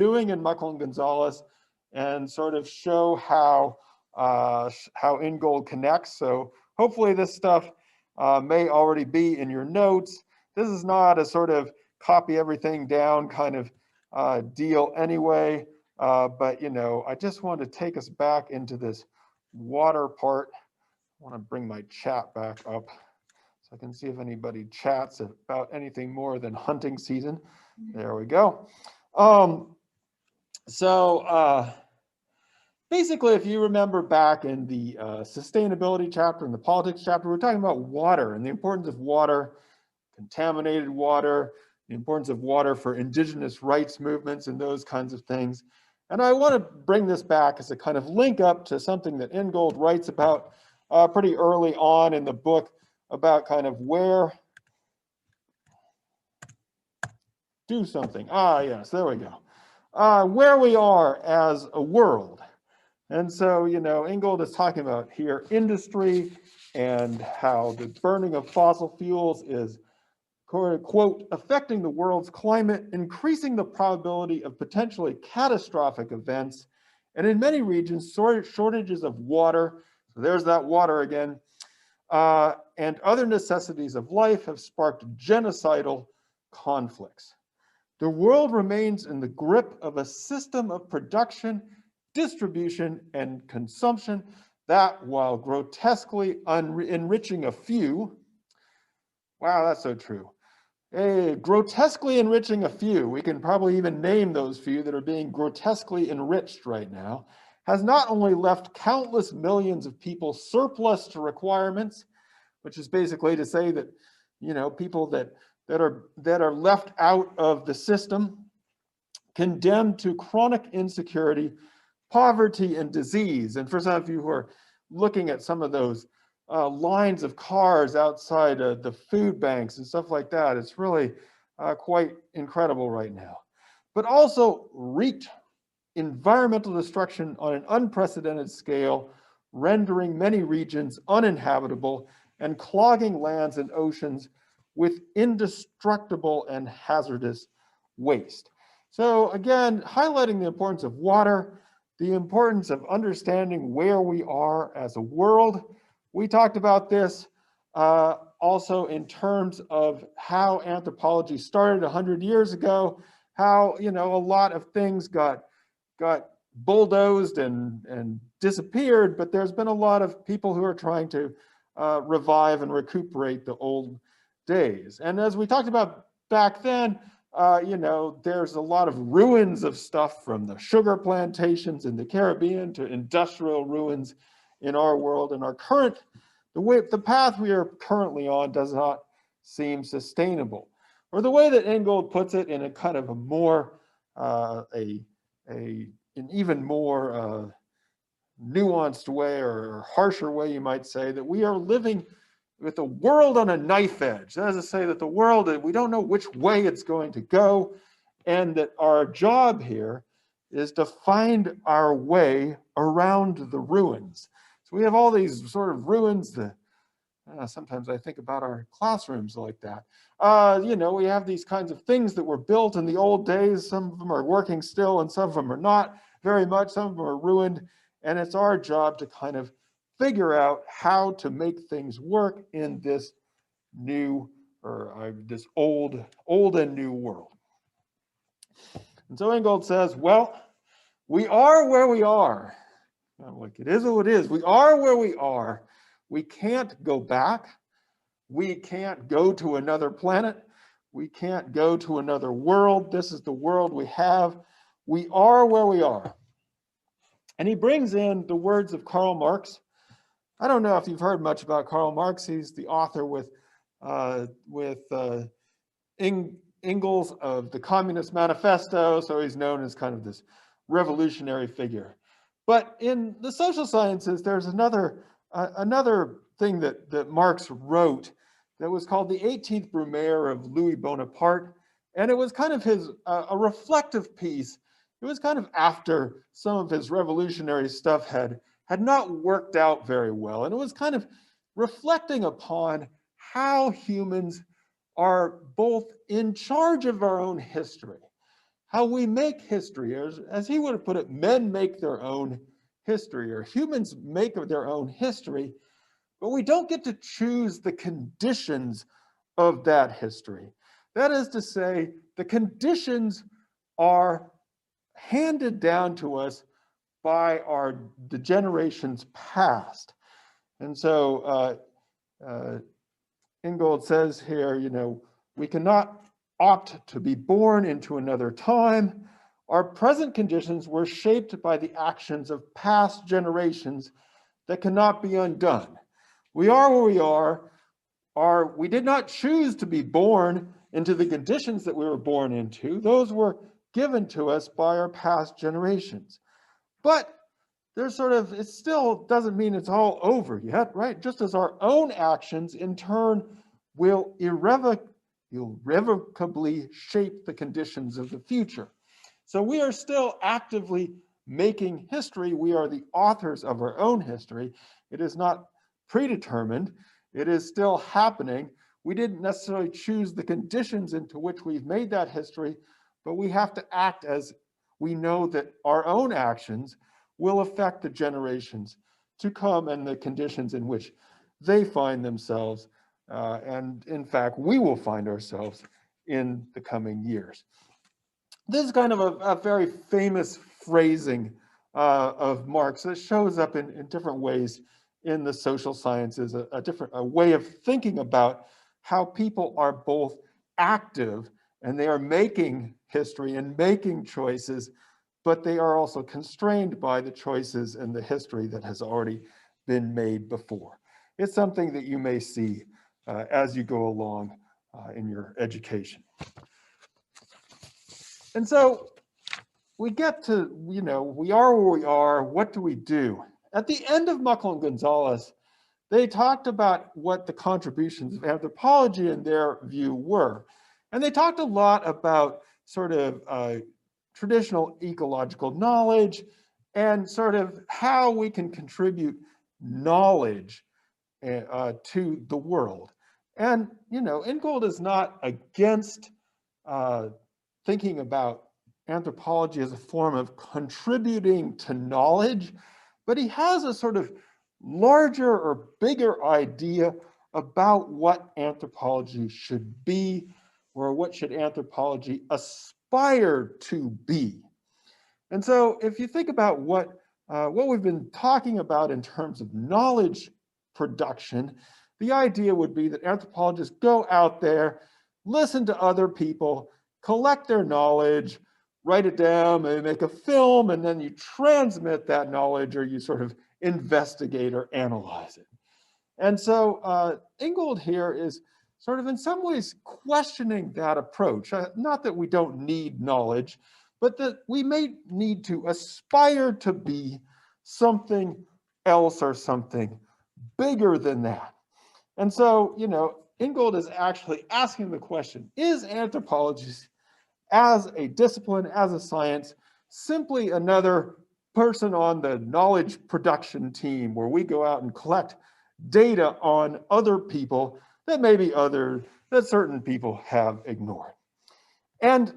doing in Muckle and Gonzalez and sort of show how Ingold connects. So hopefully this stuff may already be in your notes. This is not a sort of copy everything down kind of deal anyway, but you know, I just want to take us back into this water part. I want to bring my chat back up so I can see if anybody chats about anything more than hunting season. There we go. Basically, if you remember back in the sustainability chapter and the politics chapter, we're talking about water and the importance of water, contaminated water, the importance of water for indigenous rights movements and those kinds of things. And I want to bring this back as a kind of link up to something that Ingold writes about pretty early on in the book about kind of where, do something. Yes, there we go. Where we are as a world. And so, you know, Ingold is talking about here industry and how the burning of fossil fuels is, quote, affecting the world's climate, increasing the probability of potentially catastrophic events, and in many regions, shortages of water, so there's that water again, and other necessities of life have sparked genocidal conflicts. The world remains in the grip of a system of production, distribution, and consumption that, while grotesquely enriching a few, wow, that's so true. Grotesquely enriching a few, we can probably even name those few that are being grotesquely enriched right now, has not only left countless millions of people surplus to requirements, which is basically to say that, you know, people that are left out of the system, condemned to chronic insecurity, poverty, and disease. And for some of you who are looking at some of those lines of cars outside the food banks and stuff like that, it's really quite incredible right now. But also wreaked environmental destruction on an unprecedented scale, rendering many regions uninhabitable and clogging lands and oceans with indestructible and hazardous waste. So again, highlighting the importance of water, the importance of understanding where we are as a world. We talked about this also in terms of how anthropology started 100 years ago, how, you know, a lot of things got bulldozed and disappeared, but there's been a lot of people who are trying to revive and recuperate the old days. And as we talked about back then, you know, there's a lot of ruins of stuff from the sugar plantations in the Caribbean to industrial ruins in our world. And our current, the path we are currently on does not seem sustainable. Or the way that Ingold puts it in a kind of a more, an even more nuanced way or harsher way, you might say, that we are living with the world on a knife edge. That is to say that the world, we don't know which way it's going to go, and that our job here is to find our way around the ruins. So we have all these sort of ruins that sometimes I think about our classrooms like that. You know, we have these kinds of things that were built in the old days. Some of them are working still and some of them are not very much. Some of them are ruined, and it's our job to kind of figure out how to make things work in this new, or this old and new world. And so Ingold says, well, we are where we are. I'm like, it is what it is. We are where we are. We can't go back. We can't go to another planet. We can't go to another world. This is the world we have. We are where we are. And he brings in the words of Karl Marx. I don't know if you've heard much about Karl Marx. He's the author with Engels of the Communist Manifesto, so he's known as kind of this revolutionary figure. But in the social sciences, there's another thing that Marx wrote that was called the 18th Brumaire of Louis Bonaparte, and it was kind of his a reflective piece. It was kind of after some of his revolutionary stuff had not worked out very well. And it was kind of reflecting upon how humans are both in charge of our own history, how we make history, or as he would have put it, men make their own history, or humans make their own history, but we don't get to choose the conditions of that history. That is to say, the conditions are handed down to us by the generations past. And so Ingold says here, we cannot opt to be born into another time. Our present conditions were shaped by the actions of past generations that cannot be undone. We are where we are. We did not choose to be born into the conditions that we were born into. Those were given to us by our past generations. But it still doesn't mean it's all over yet, right? Just as our own actions in turn will irrevocably shape the conditions of the future. So we are still actively making history. We are the authors of our own history. It is not predetermined. It is still happening. We didn't necessarily choose the conditions into which we've made that history, but we have to act as we know that our own actions will affect the generations to come and the conditions in which they find themselves. And in fact, we will find ourselves in the coming years. This is kind of a very famous phrasing of Marx that shows up in different ways in the social sciences, a way of thinking about how people are both active and they are making history and making choices, but they are also constrained by the choices and the history that has already been made before. It's something that you may see as you go along in your education. And so we get to, we are where we are. What do we do? At the end of Muckle and Gonzalez, they talked about what the contributions of anthropology in their view were. And they talked a lot about sort of traditional ecological knowledge and sort of how we can contribute knowledge to the world. And, Ingold is not against thinking about anthropology as a form of contributing to knowledge, but he has a sort of larger or bigger idea about what anthropology should be, or what should anthropology aspire to be. And so if you think about what we've been talking about in terms of knowledge production, the idea would be that anthropologists go out there, listen to other people, collect their knowledge, write it down, maybe make a film, and then you transmit that knowledge, or you sort of investigate or analyze it. And so Ingold here is sort of in some ways questioning that approach. Not that we don't need knowledge, but that we may need to aspire to be something else or something bigger than that. And so, Ingold is actually asking the question, is anthropology as a discipline, as a science, simply another person on the knowledge production team where we go out and collect data on other people that certain people have ignored? And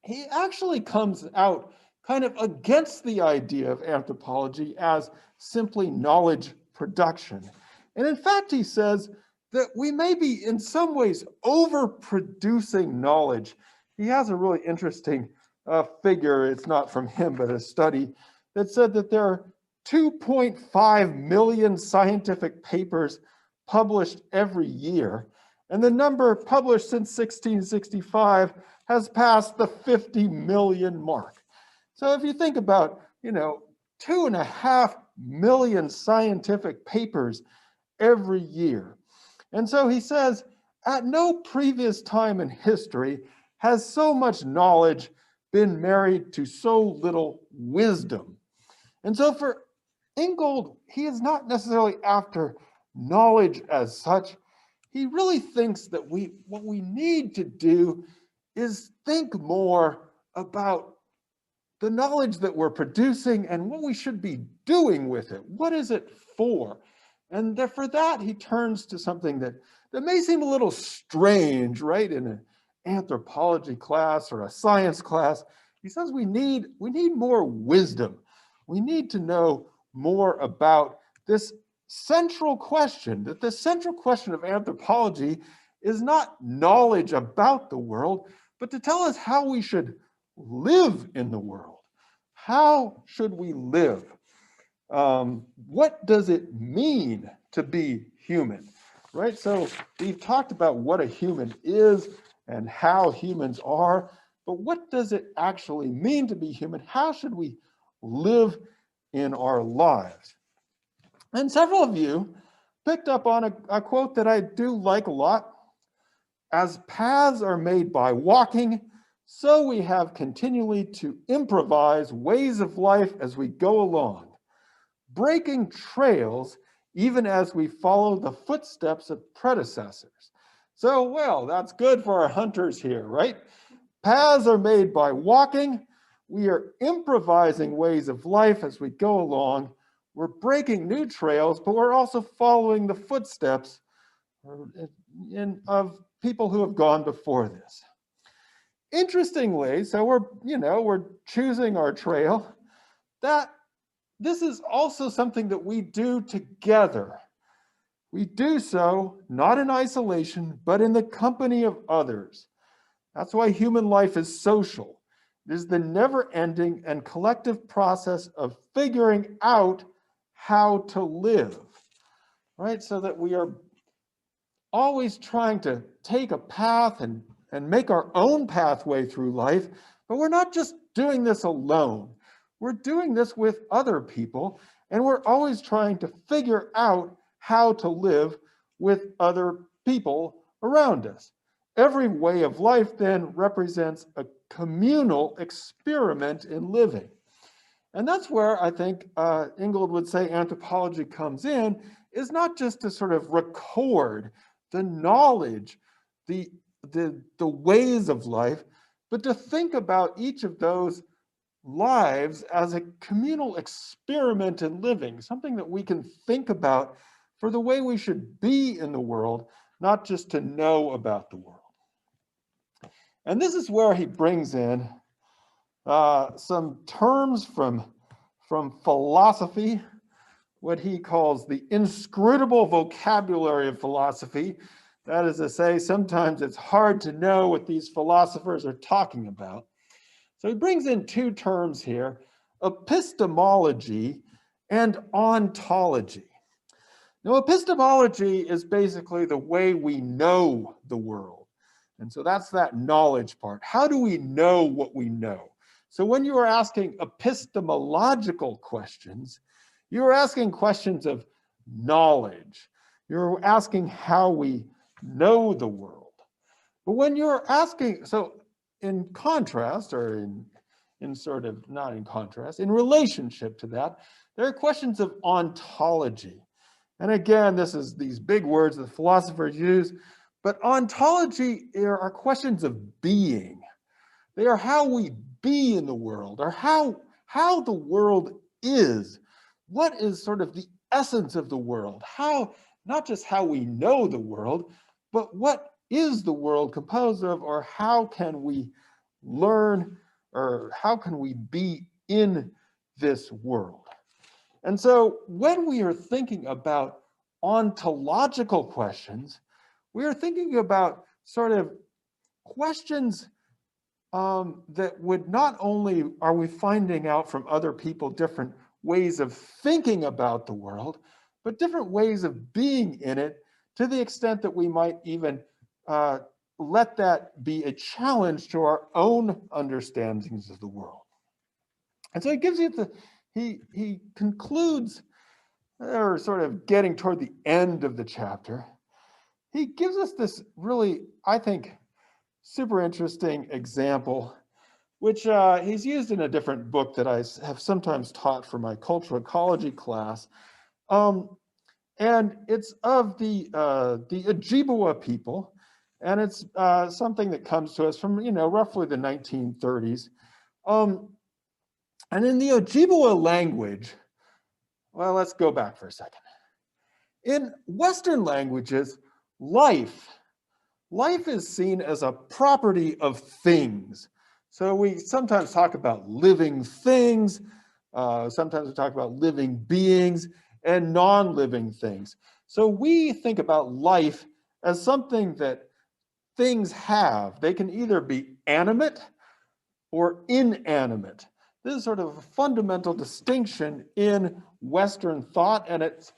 he actually comes out kind of against the idea of anthropology as simply knowledge production. And in fact, he says that we may be in some ways overproducing knowledge. He has a really interesting figure, it's not from him, but a study that said that there are 2.5 million scientific papers published every year. And the number published since 1665 has passed the 50 million mark. So if you think about, 2.5 million scientific papers every year. And so he says, at no previous time in history has so much knowledge been married to so little wisdom. And so for Ingold, he is not necessarily after knowledge as such. He really thinks that what we need to do is think more about the knowledge that we're producing and what we should be doing with it. What is it for? And for that, he turns to something that may seem a little strange, right, in anthropology class or a science class. He says we need more wisdom. We need to know more about this central question, that the central question of anthropology is not knowledge about the world, but to tell us how we should live in the world. How should we live? What does it mean to be human, right? So we've talked about what a human is and how humans are, but what does it actually mean to be human? How should we live in our lives? And several of you picked up on a quote that I do like a lot. As paths are made by walking, so we have continually to improvise ways of life as we go along, breaking trails even as we follow the footsteps of predecessors. So, well, that's good for our hunters here, right? Paths are made by walking. We are improvising ways of life as we go along. We're breaking new trails, but we're also following the footsteps of people who have gone before this. Interestingly, so we're choosing our trail. This is also something that we do together. We do so not in isolation, but in the company of others. That's why human life is social. It is the never-ending and collective process of figuring out how to live, right? So that we are always trying to take a path and make our own pathway through life, but we're not just doing this alone. We're doing this with other people, and we're always trying to figure out how to live with other people around us. Every way of life then represents a communal experiment in living. And that's where I think Ingold would say anthropology comes in, is not just to sort of record the knowledge, the ways of life, but to think about each of those lives as a communal experiment in living, something that we can think about for the way we should be in the world, not just to know about the world. And this is where he brings in some terms from philosophy, what he calls the inscrutable vocabulary of philosophy. That is to say, sometimes it's hard to know what these philosophers are talking about. So he brings in two terms here, epistemology and ontology. Now, epistemology is basically the way we know the world. And so that's that knowledge part. How do we know what we know? So when you are asking epistemological questions, you are asking questions of knowledge. You're asking how we know the world. But when you're asking, so in contrast, or in sort of, not in contrast, in relationship to that, there are questions of ontology. And again, this is these big words that philosophers use, but ontology are questions of being. They are how we be in the world, or how the world is. What is sort of the essence of the world? How, not just how we know the world, but what is the world composed of, or how can we learn, or how can we be in this world? And so when we are thinking about ontological questions, we are thinking about sort of questions that would not only are we finding out from other people different ways of thinking about the world, but different ways of being in it, to the extent that we might even let that be a challenge to our own understandings of the world. And so he gives you he concludes, or sort of getting toward the end of the chapter, he gives us this really, I think, super interesting example, which he's used in a different book that I have sometimes taught for my cultural ecology class. And it's of the Ojibwa people, and it's something that comes to us from, roughly the 1930s. And in the Ojibwa language, well, let's go back for a second. In Western languages, life life is seen as a property of things. So we sometimes talk about living things, sometimes we talk about living beings and non-living things. So we think about life as something that things have. They can either be animate or inanimate. This is sort of a fundamental distinction in Western thought, and it's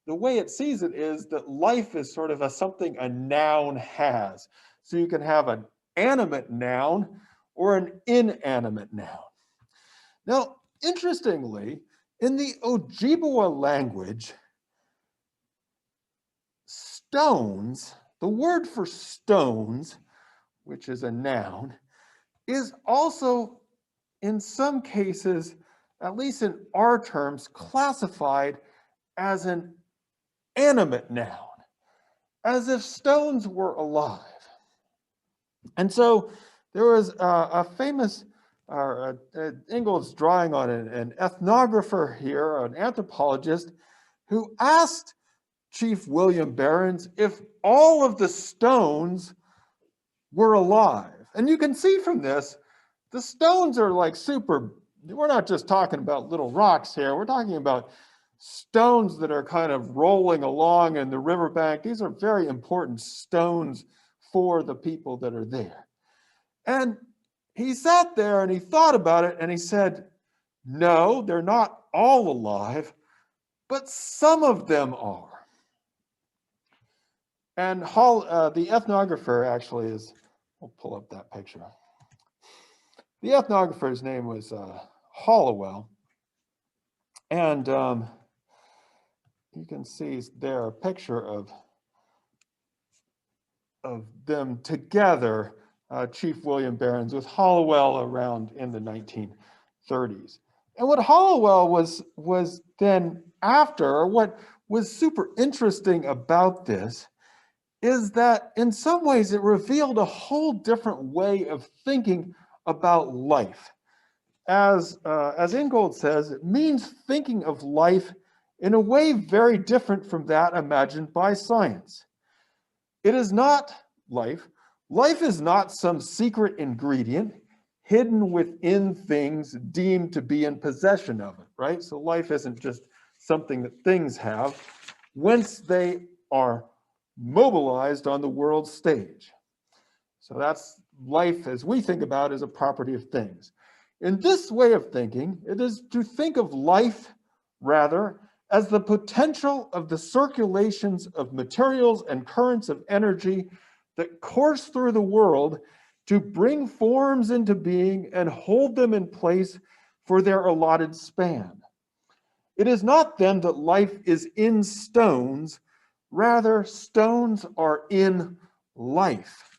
the way it sees it is that life is sort of something a noun has. So you can have an animate noun or an inanimate noun. Now, interestingly, in the Ojibwa language, stones, the word for stones, which is a noun, is also in some cases, at least in our terms, classified as an animate noun, as if stones were alive. And so there was a famous, Ingold's drawing on an ethnographer here, an anthropologist, who asked Chief William Barons if all of the stones were alive. And you can see from this, the stones are like super, we're not just talking about little rocks here, we're talking about stones that are kind of rolling along in the riverbank. These are very important stones for the people that are there. And he sat there and he thought about it and he said, no, they're not all alive, but some of them are. And the ethnographer actually is, we'll pull up that picture. The ethnographer's name was Hollowell. And you can see there a picture of them together, Chief William Barons with Hollowell around in the 1930s. And what Hollowell was then after, or what was super interesting about this, is that in some ways it revealed a whole different way of thinking about life. As Ingold says, it means thinking of life in a way very different from that imagined by science. It is not life. Life is not some secret ingredient hidden within things deemed to be in possession of it, right? So life isn't just something that things have, whence they are mobilized on the world stage. So that's life as we think about as a property of things. In this way of thinking, it is to think of life, rather, as the potential of the circulations of materials and currents of energy that course through the world to bring forms into being and hold them in place for their allotted span. It is not then that life is in stones, rather stones are in life,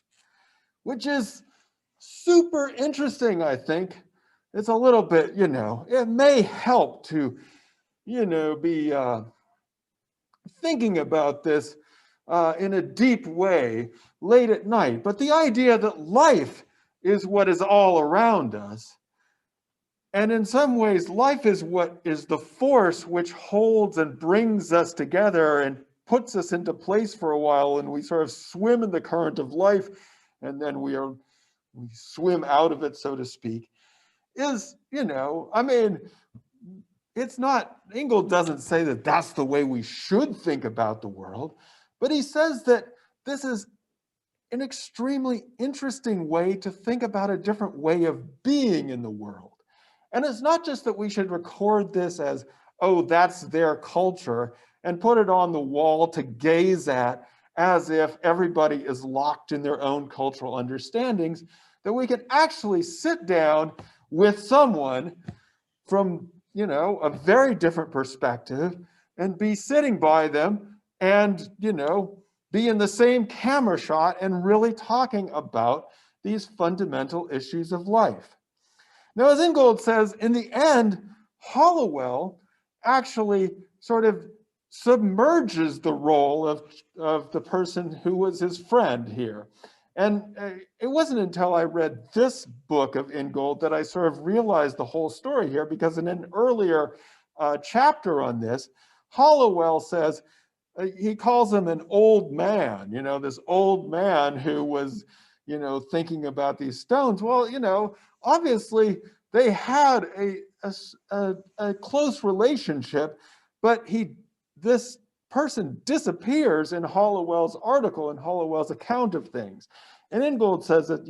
which is super interesting, I think. It's a little bit, it may help to, be thinking about this in a deep way late at night. But the idea that life is what is all around us, and in some ways, life is what is the force which holds and brings us together and puts us into place for a while, and we sort of swim in the current of life, and then we swim out of it, so to speak, is, it's not, Ingold doesn't say that that's the way we should think about the world, but he says that this is an extremely interesting way to think about a different way of being in the world. And it's not just that we should record this as, oh, that's their culture, and put it on the wall to gaze at as if everybody is locked in their own cultural understandings, that we can actually sit down with someone from, a very different perspective and be sitting by them and, be in the same camera shot and really talking about these fundamental issues of life. Now, as Ingold says, in the end, Hollowell actually sort of submerges the role of the person who was his friend here. And it wasn't until I read this book of Ingold that I sort of realized the whole story here, because in an earlier chapter on this, Hollowell says, he calls him an old man, this old man who was, thinking about these stones. Well, obviously they had a close relationship, but this person disappears in Hollowell's article, in Hollowell's account of things. And Ingold says that,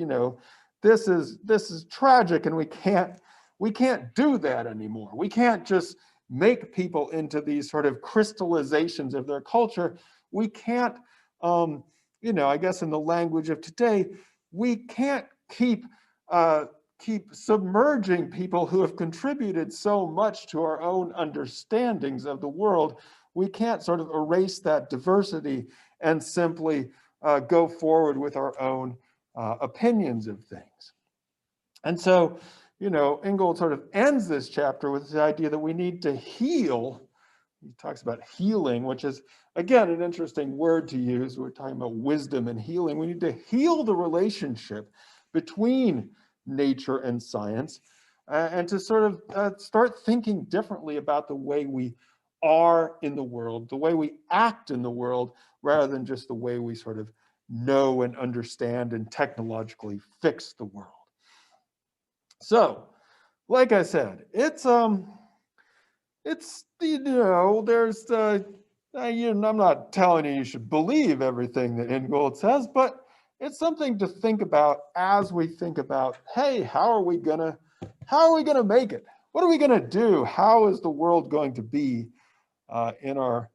this is tragic, and we can't do that anymore. We can't just make people into these sort of crystallizations of their culture. We can't, I guess in the language of today, we can't keep submerging people who have contributed so much to our own understandings of the world. We can't sort of erase that diversity and simply go forward with our own opinions of things. And so, Ingold sort of ends this chapter with the idea that we need to heal. He talks about healing, which is, again, an interesting word to use. We're talking about wisdom and healing. We need to heal the relationship between nature and science, and to sort of start thinking differently about the way we are in the world, the way we act in the world, rather than just the way we sort of know and understand and technologically fix the world. So, like I said, there's I'm not telling you should believe everything that Ingold says, but it's something to think about as we think about, hey, how are we gonna make it? What are we gonna do? How is the world going to be in our